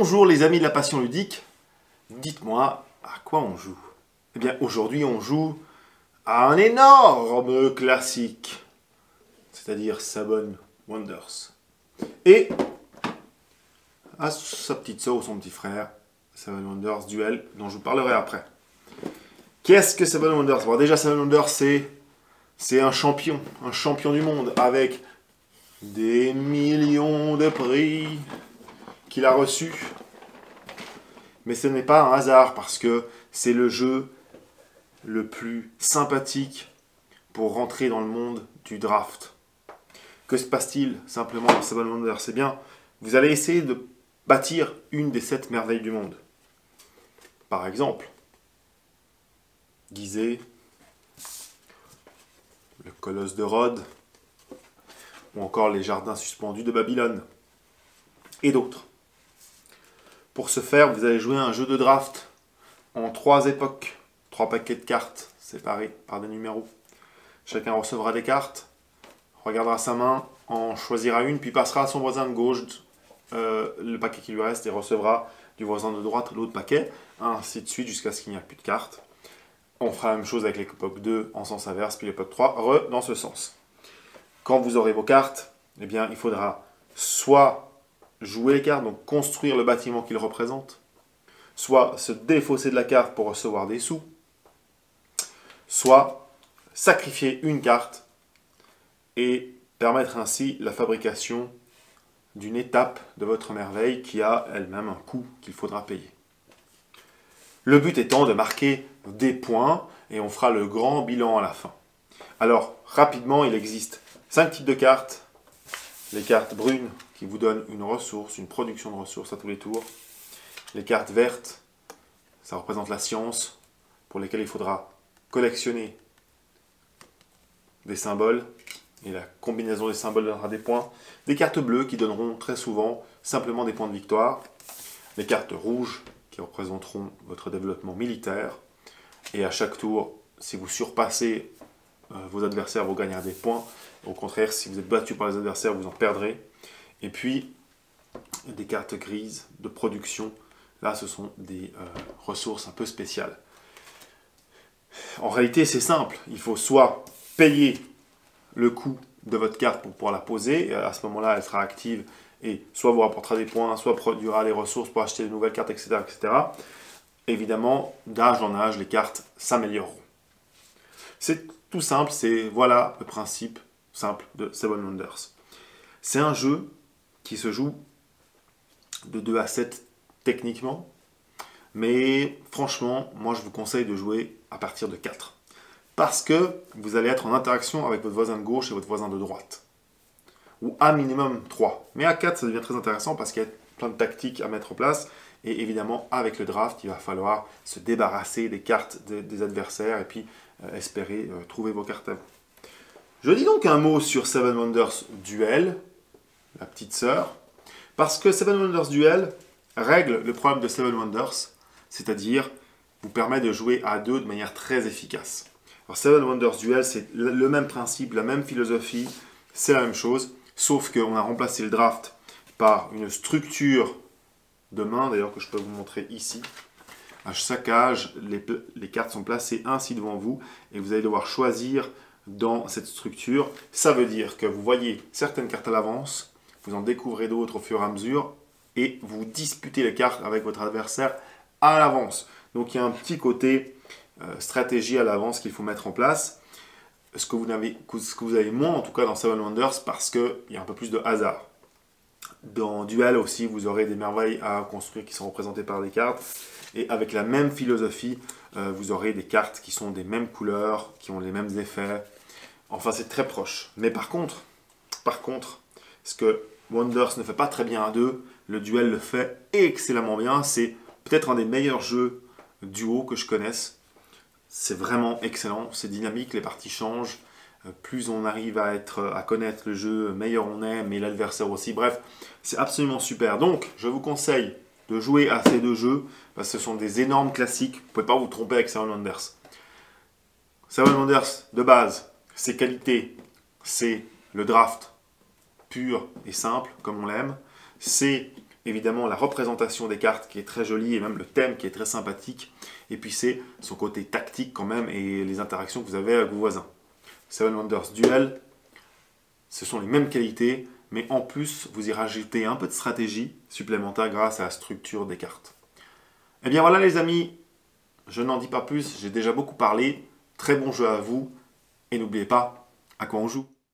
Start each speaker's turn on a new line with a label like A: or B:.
A: Bonjour les amis de la passion ludique, dites-moi à quoi on joue? Eh bien aujourd'hui on joue à un énorme classique, c'est-à-dire Seven Wonders. Et à sa petite sœur ou son petit frère, Seven Wonders Duel, dont je vous parlerai après. Qu'est-ce que Seven Wonders? Bon, déjà Seven Wonders c'est un champion du monde avec des millions de prix qu'il a reçus. Mais ce n'est pas un hasard parce que c'est le jeu le plus sympathique pour rentrer dans le monde du draft. Que se passe-t-il simplement dans Seven Wonders? C'est bien, vous allez essayer de bâtir une des 7 merveilles du monde. Par exemple, Gizeh, le colosse de Rhodes, ou encore les jardins suspendus de Babylone, et d'autres. Pour ce faire, vous allez jouer un jeu de draft en 3 époques, 3 paquets de cartes séparés par des numéros. Chacun recevra des cartes, regardera sa main, en choisira une, puis passera à son voisin de gauche le paquet qui lui reste et recevra du voisin de droite l'autre paquet, ainsi de suite jusqu'à ce qu'il n'y ait plus de cartes. On fera la même chose avec l'époque 2 en sens inverse, puis l'époque 3 dans ce sens. Quand vous aurez vos cartes, eh bien, il faudra soit jouer les cartes, donc construire le bâtiment qu'ils représentent, soit se défausser de la carte pour recevoir des sous, soit sacrifier une carte et permettre ainsi la fabrication d'une étape de votre merveille qui a elle-même un coût qu'il faudra payer. Le but étant de marquer des points et on fera le grand bilan à la fin. Alors, rapidement, il existe 5 types de cartes. Les cartes brunes qui vous donnent une ressource, une production de ressources à tous les tours. Les cartes vertes, ça représente la science, pour lesquelles il faudra collectionner des symboles, et la combinaison des symboles donnera des points. Des cartes bleues qui donneront très souvent simplement des points de victoire. Les cartes rouges qui représenteront votre développement militaire. Et à chaque tour, si vous surpassez vos adversaires, vous gagnerez des points. Au contraire, si vous êtes battu par les adversaires, vous en perdrez. Et puis, des cartes grises de production. Là, ce sont des ressources un peu spéciales. En réalité, c'est simple. Il faut soit payer le coût de votre carte pour pouvoir la poser. Et à ce moment-là, elle sera active. Et soit vous rapportera des points, soit produira les ressources pour acheter de nouvelles cartes, etc. etc. Évidemment, d'âge en âge, les cartes s'amélioreront. C'est tout simple, c'est voilà le principe simple de Seven Wonders. C'est un jeu qui se joue de 2 à 7 techniquement, mais franchement, moi je vous conseille de jouer à partir de 4. Parce que vous allez être en interaction avec votre voisin de gauche et votre voisin de droite. Ou à minimum 3. Mais à 4, ça devient très intéressant parce qu'il y a plein de tactiques à mettre en place. Et évidemment, avec le draft, il va falloir se débarrasser des cartes des adversaires et puis espérer trouver vos cartes à vous. Je dis donc un mot sur Seven Wonders Duel, la petite sœur, parce que Seven Wonders Duel règle le problème de Seven Wonders, c'est-à-dire vous permet de jouer à 2 de manière très efficace. Alors Seven Wonders Duel, c'est le même principe, la même philosophie, c'est la même chose, sauf qu'on a remplacé le draft par une structure de main, d'ailleurs que je peux vous montrer ici. À chaque âge, les cartes sont placées ainsi devant vous et vous allez devoir choisir dans cette structure. Ça veut dire que vous voyez certaines cartes à l'avance, vous en découvrez d'autres au fur et à mesure et vous disputez les cartes avec votre adversaire à l'avance. Donc il y a un petit côté stratégie à l'avance qu'il faut mettre en place. Ce que vous avez moins en tout cas dans Seven Wonders parce qu'il y a un peu plus de hasard. Dans Duel aussi, vous aurez des merveilles à construire qui sont représentées par des cartes. Et avec la même philosophie, vous aurez des cartes qui sont des mêmes couleurs, qui ont les mêmes effets. Enfin, c'est très proche. Mais par contre, ce que Wonders ne fait pas très bien à 2, le Duel le fait excellemment bien. C'est peut-être un des meilleurs jeux duo que je connaisse. C'est vraiment excellent, c'est dynamique, les parties changent. Plus on arrive à connaître le jeu, meilleur on est, mais l'adversaire aussi. Bref, c'est absolument super. Donc, je vous conseille de jouer à ces 2 jeux, parce que ce sont des énormes classiques. Vous ne pouvez pas vous tromper avec Seven Wonders. Seven Wonders, de base, ses qualités, c'est le draft pur et simple, comme on l'aime. C'est évidemment la représentation des cartes qui est très jolie et même le thème qui est très sympathique. Et puis c'est son côté tactique quand même et les interactions que vous avez avec vos voisins. Seven Wonders Duel, ce sont les mêmes qualités, mais en plus vous y rajoutez un peu de stratégie supplémentaire grâce à la structure des cartes. Et bien voilà les amis, je n'en dis pas plus, j'ai déjà beaucoup parlé. Très bon jeu à vous et n'oubliez pas à quoi on joue.